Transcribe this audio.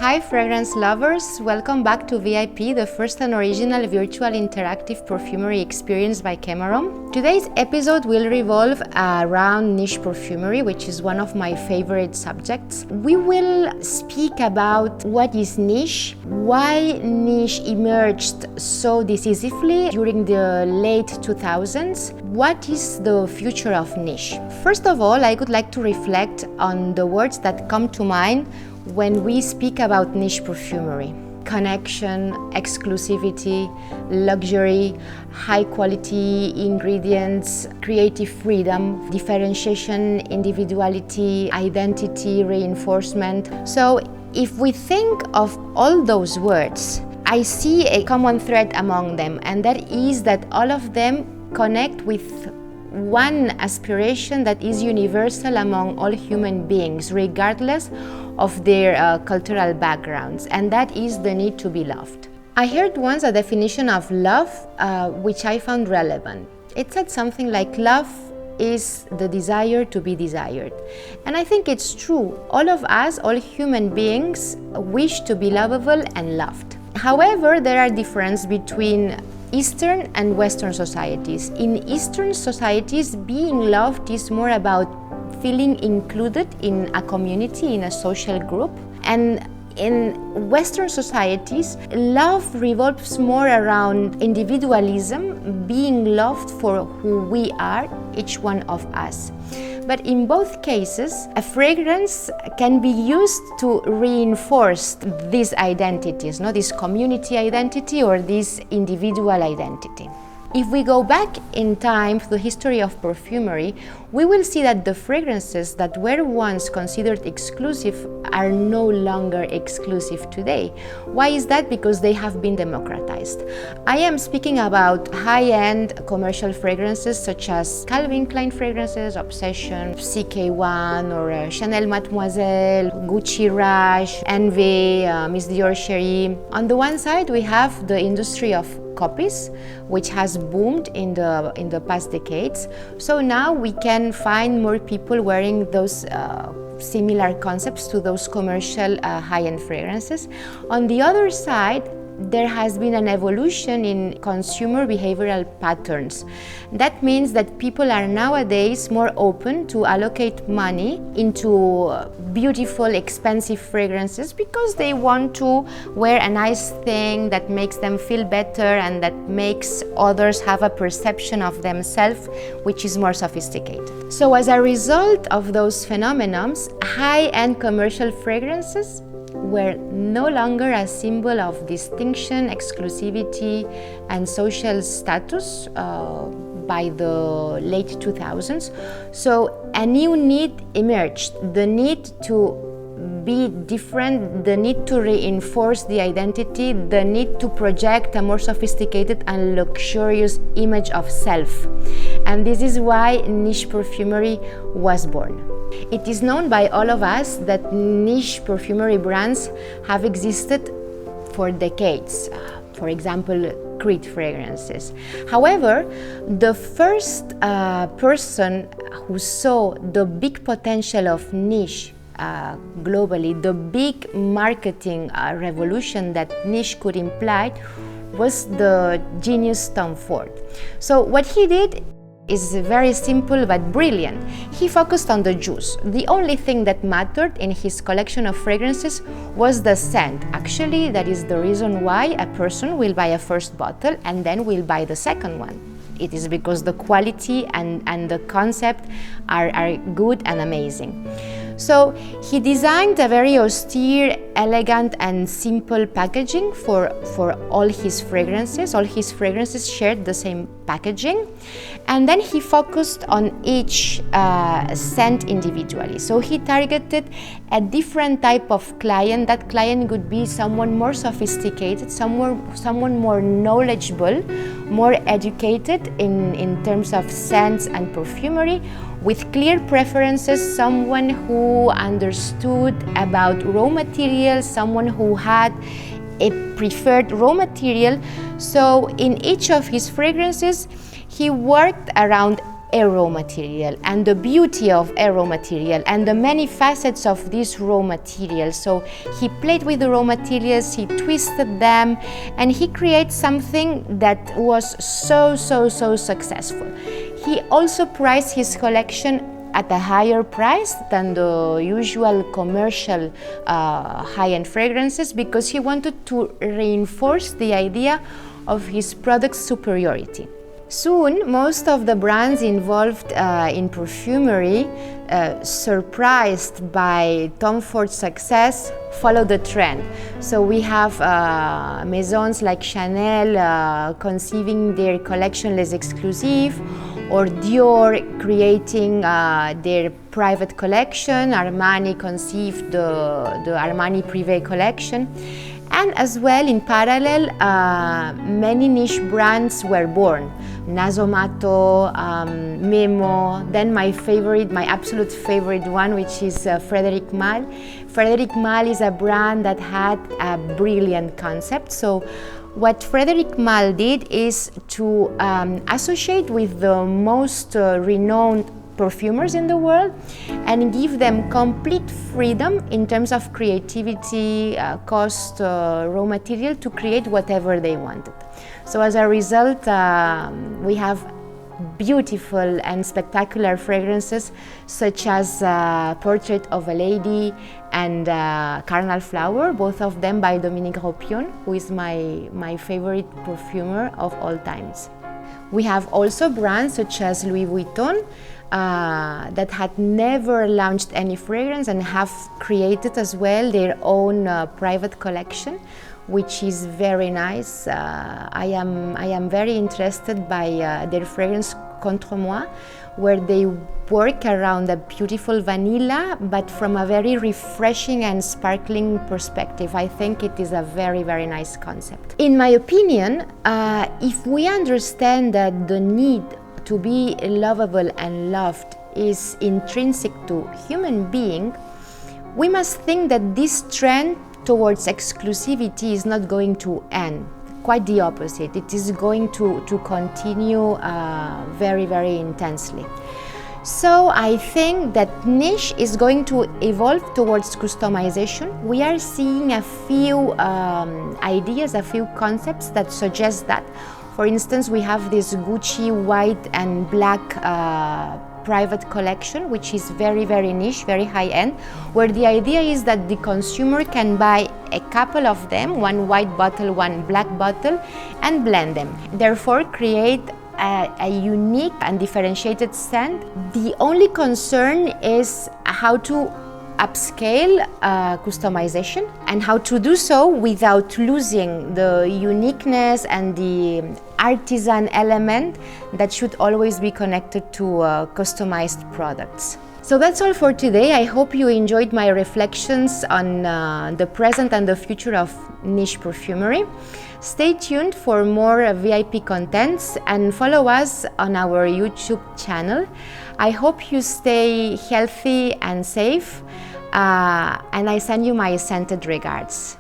Hi fragrance lovers, welcome back to VIP, the first and original virtual interactive perfumery experience by Kemerom. Today's episode will revolve around niche perfumery, which is one of my favorite subjects. We will speak about what is niche, why niche emerged so decisively during the late 2000s, what is the future of niche. First of all, I would like to reflect on the words that come to mind when we speak about niche perfumery: connection, exclusivity, luxury, high quality ingredients, creative freedom, differentiation, individuality, identity, reinforcement. So if we think of all those words, I see a common thread among them, and that is that all of them connect with one aspiration that is universal among all human beings, regardless of their cultural backgrounds, and that is the need to be loved. I heard once a definition of love which I found relevant. It said something like, love is the desire to be desired. And I think it's true. All of us, all human beings, wish to be lovable and loved. However, there are differences between Eastern and Western societies. In Eastern societies, being loved is more about feeling included in a community, in a social group. And in Western societies, love revolves more around individualism, being loved for who we are, each one of us. But in both cases, a fragrance can be used to reinforce these identities, this community identity or this individual identity. If we go back in time to the history of perfumery, we will see that the fragrances that were once considered exclusive are no longer exclusive today. Why is that? Because they have been democratized. I am speaking about high-end commercial fragrances such as Calvin Klein fragrances, Obsession, CK1 or Chanel Mademoiselle, Gucci Rage, Envy, Miss Dior Cherie. On the one side, we have the industry of copies, which has boomed in the past decades. So now we can find more people wearing those similar concepts to those commercial high-end fragrances. On the other side, there has been an evolution in consumer behavioral patterns. That means that people are nowadays more open to allocate money into beautiful, expensive fragrances because they want to wear a nice thing that makes them feel better and that makes others have a perception of themselves which is more sophisticated. So as a result of those phenomena, high-end commercial fragrances were no longer a symbol of distinction, exclusivity, and social status by the late 2000s. So a new need emerged, the need to be different, the need to reinforce the identity, the need to project a more sophisticated and luxurious image of self. And this is why niche perfumery was born. It is known by all of us that niche perfumery brands have existed for decades. For example, Creed fragrances. However, the first person who saw the big potential of niche globally, the big marketing revolution that niche could imply, was the genius Tom Ford. So what he did is very simple but brilliant. He focused on the juice. The only thing that mattered in his collection of fragrances was the scent. Actually, that is the reason why a person will buy a first bottle and then will buy the second one. It is because the quality and the concept are good and amazing. So he designed a very austere, elegant and simple packaging for all his fragrances. All his fragrances shared the same packaging. And then he focused on each scent individually. So he targeted a different type of client. That client could be someone more sophisticated, someone more knowledgeable, more educated in terms of scents and perfumery, with clear preferences, someone who understood about raw materials, someone who had a preferred raw material. So in each of his fragrances, he worked around a raw material and the beauty of a raw material and the many facets of this raw material. So he played with the raw materials, he twisted them, and he created something that was so successful. He also priced his collection at a higher price than the usual commercial high-end fragrances, because he wanted to reinforce the idea of his product's superiority. Soon, most of the brands involved in perfumery, surprised by Tom Ford's success, follow the trend. So we have maisons like Chanel conceiving their collection Les Exclusifs, or Dior creating their private collection. Armani conceived the Armani Privé collection. And as well, in parallel, many niche brands were born. Nasomatto, Memo, then my absolute favorite one, which is Frédéric Malle. Frédéric Malle is a brand that had a brilliant concept. So what Frédéric Malle did is to associate with the most renowned perfumers in the world and give them complete freedom in terms of creativity, cost, raw material to create whatever they wanted. So as a result, we have beautiful and spectacular fragrances such as Portrait of a Lady and Carnal Flower, both of them by Dominique Ropion, who is my favorite perfumer of all times. We have also brands such as Louis Vuitton that had never launched any fragrance and have created as well their own private collection, which is very nice. I am very interested by their fragrance Contre Moi, where they work around a beautiful vanilla, but from a very refreshing and sparkling perspective. I think it is a very nice concept. In my opinion, if we understand that the need to be lovable and loved is intrinsic to human being, we must think that this trend towards exclusivity is not going to end. Quite the opposite. It is going to continue very intensely. So I think that niche is going to evolve towards customization. We are seeing a few ideas, a few concepts that suggest that. For instance, we have this Gucci white and black private collection, which is very niche, very high-end, where the idea is that the consumer can buy a couple of them, one white bottle, one black bottle, and blend them. Therefore, create a unique and differentiated scent. The only concern is how to upscale customization and how to do so without losing the uniqueness and the artisan element that should always be connected to customized products. So that's all for today. I hope you enjoyed my reflections on the present and the future of niche perfumery. Stay tuned for more VIP contents and follow us on our YouTube channel. I hope you stay healthy and safe, and I send you my scented regards.